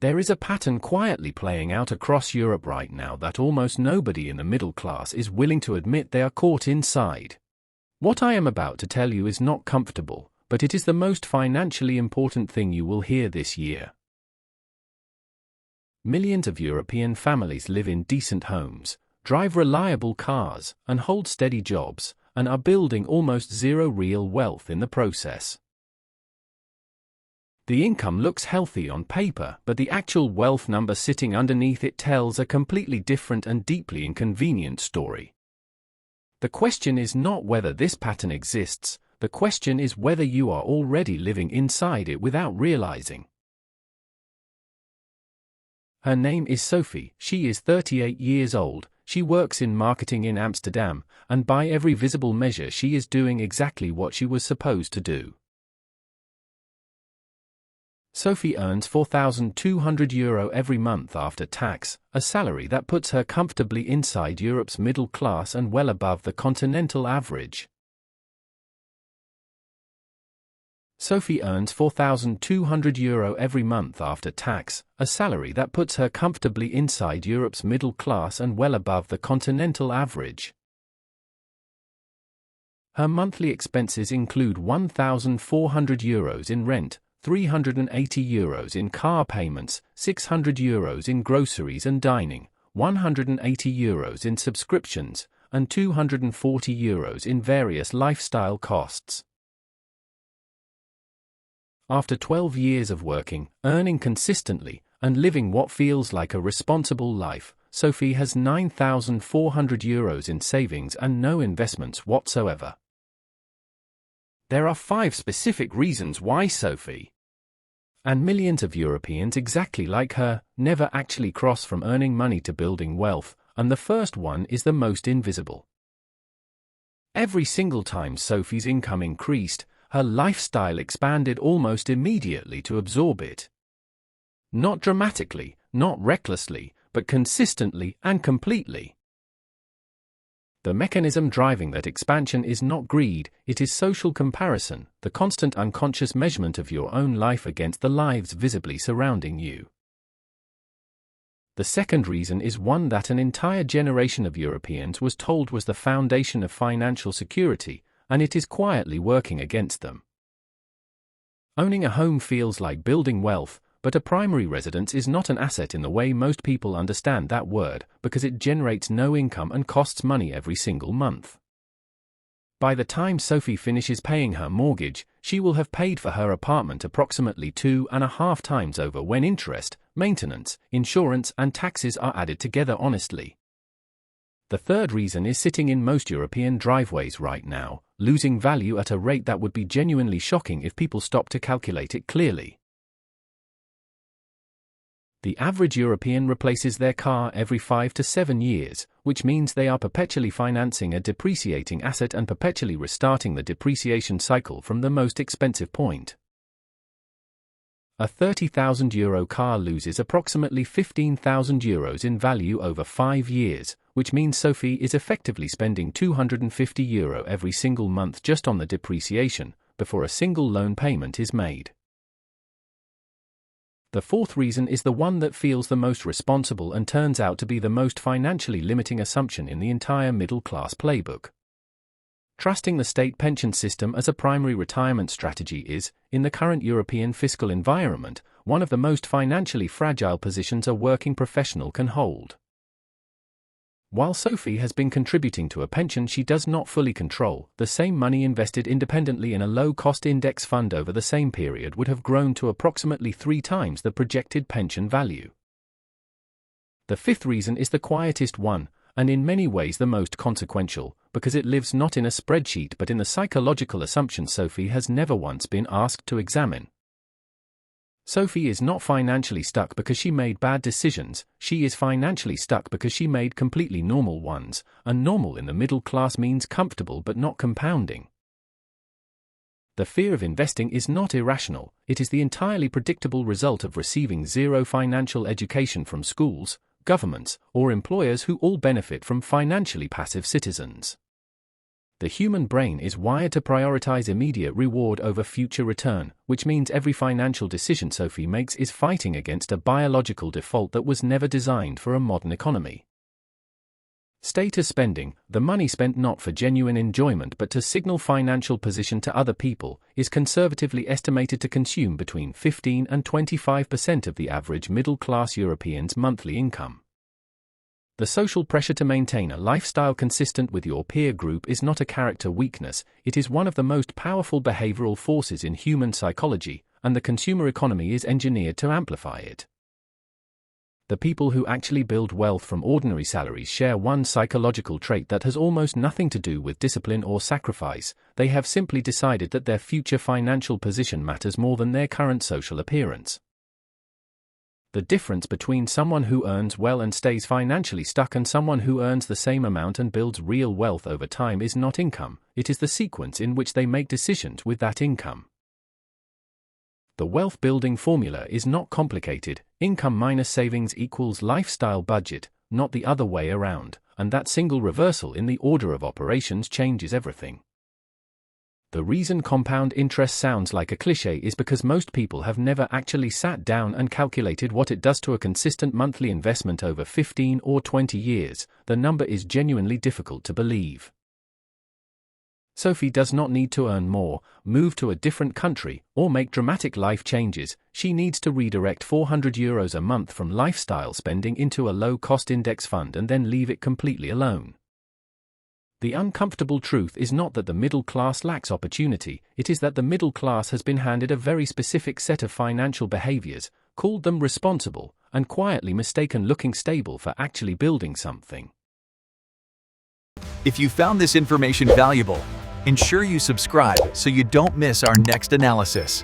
There is a pattern quietly playing out across Europe right now that almost nobody in the middle class is willing to admit they are caught inside. What I am about to tell you is not comfortable, but it is the most financially important thing you will hear this year. Millions of European families live in decent homes, drive reliable cars, and hold steady jobs, and are building almost zero real wealth in the process. The income looks healthy on paper, but the actual wealth number sitting underneath it tells a completely different and deeply inconvenient story. The question is not whether this pattern exists, the question is whether you are already living inside it without realizing. Her name is Sophie, she is 38 years old, she works in marketing in Amsterdam, and by every visible measure she is doing exactly what she was supposed to do. Sophie earns €4,200 every month after tax, a salary that puts her comfortably inside Europe's middle class and well above the continental average. Sophie earns €4,200 every month after tax, a salary that puts her comfortably inside Europe's middle class and well above the continental average. Her monthly expenses include €1,400 in rent, €380 in car payments, €600 in groceries and dining, €180 in subscriptions, and €240 in various lifestyle costs. After 12 years of working, earning consistently, and living what feels like a responsible life, Sophie has €9,400 in savings and no investments whatsoever. There are 5 specific reasons why Sophie, and millions of Europeans exactly like her, never actually cross from earning money to building wealth, and the first one is the most invisible. Every single time Sophie's income increased, her lifestyle expanded almost immediately to absorb it. Not dramatically, not recklessly, but consistently and completely. The mechanism driving that expansion is not greed, it is social comparison, the constant unconscious measurement of your own life against the lives visibly surrounding you. The second reason is one that an entire generation of Europeans was told was the foundation of financial security, and it is quietly working against them. Owning a home feels like building wealth, but a primary residence is not an asset in the way most people understand that word, because it generates no income and costs money every single month. By the time Sophie finishes paying her mortgage, she will have paid for her apartment approximately 2.5 times over when interest, maintenance, insurance and taxes are added together honestly. The third reason is sitting in most European driveways right now, losing value at a rate that would be genuinely shocking if people stopped to calculate it clearly. The average European replaces their car every 5 to 7 years, which means they are perpetually financing a depreciating asset and perpetually restarting the depreciation cycle from the most expensive point. A €30,000 car loses approximately €15,000 in value over 5 years, which means Sophie is effectively spending €250 every single month just on the depreciation, before a single loan payment is made. The fourth reason is the one that feels the most responsible and turns out to be the most financially limiting assumption in the entire middle-class playbook. Trusting the state pension system as a primary retirement strategy is, in the current European fiscal environment, one of the most financially fragile positions a working professional can hold. While Sophie has been contributing to a pension she does not fully control, the same money invested independently in a low-cost index fund over the same period would have grown to approximately 3 times the projected pension value. The fifth reason is the quietest one, and in many ways the most consequential, because it lives not in a spreadsheet but in the psychological assumption Sophie has never once been asked to examine. Sophie is not financially stuck because she made bad decisions, she is financially stuck because she made completely normal ones, and normal in the middle class means comfortable but not compounding. The fear of investing is not irrational, it is the entirely predictable result of receiving zero financial education from schools, governments, or employers who all benefit from financially passive citizens. The human brain is wired to prioritize immediate reward over future return, which means every financial decision Sophie makes is fighting against a biological default that was never designed for a modern economy. Status spending, the money spent not for genuine enjoyment but to signal financial position to other people, is conservatively estimated to consume between 15 and 25% of the average middle-class European's monthly income. The social pressure to maintain a lifestyle consistent with your peer group is not a character weakness, it is one of the most powerful behavioral forces in human psychology, and the consumer economy is engineered to amplify it. The people who actually build wealth from ordinary salaries share one psychological trait that has almost nothing to do with discipline or sacrifice. They have simply decided that their future financial position matters more than their current social appearance. The difference between someone who earns well and stays financially stuck and someone who earns the same amount and builds real wealth over time is not income, it is the sequence in which they make decisions with that income. The wealth-building formula is not complicated: income minus savings equals lifestyle budget, not the other way around, and that single reversal in the order of operations changes everything. The reason compound interest sounds like a cliché is because most people have never actually sat down and calculated what it does to a consistent monthly investment over 15 or 20 years. The number is genuinely difficult to believe. Sophie does not need to earn more, move to a different country, or make dramatic life changes. She needs to redirect €400 a month from lifestyle spending into a low-cost index fund and then leave it completely alone. The uncomfortable truth is not that the middle class lacks opportunity, it is that the middle class has been handed a very specific set of financial behaviors, called them responsible, and quietly mistaken looking stable for actually building something. If you found this information valuable, ensure you subscribe so you don't miss our next analysis.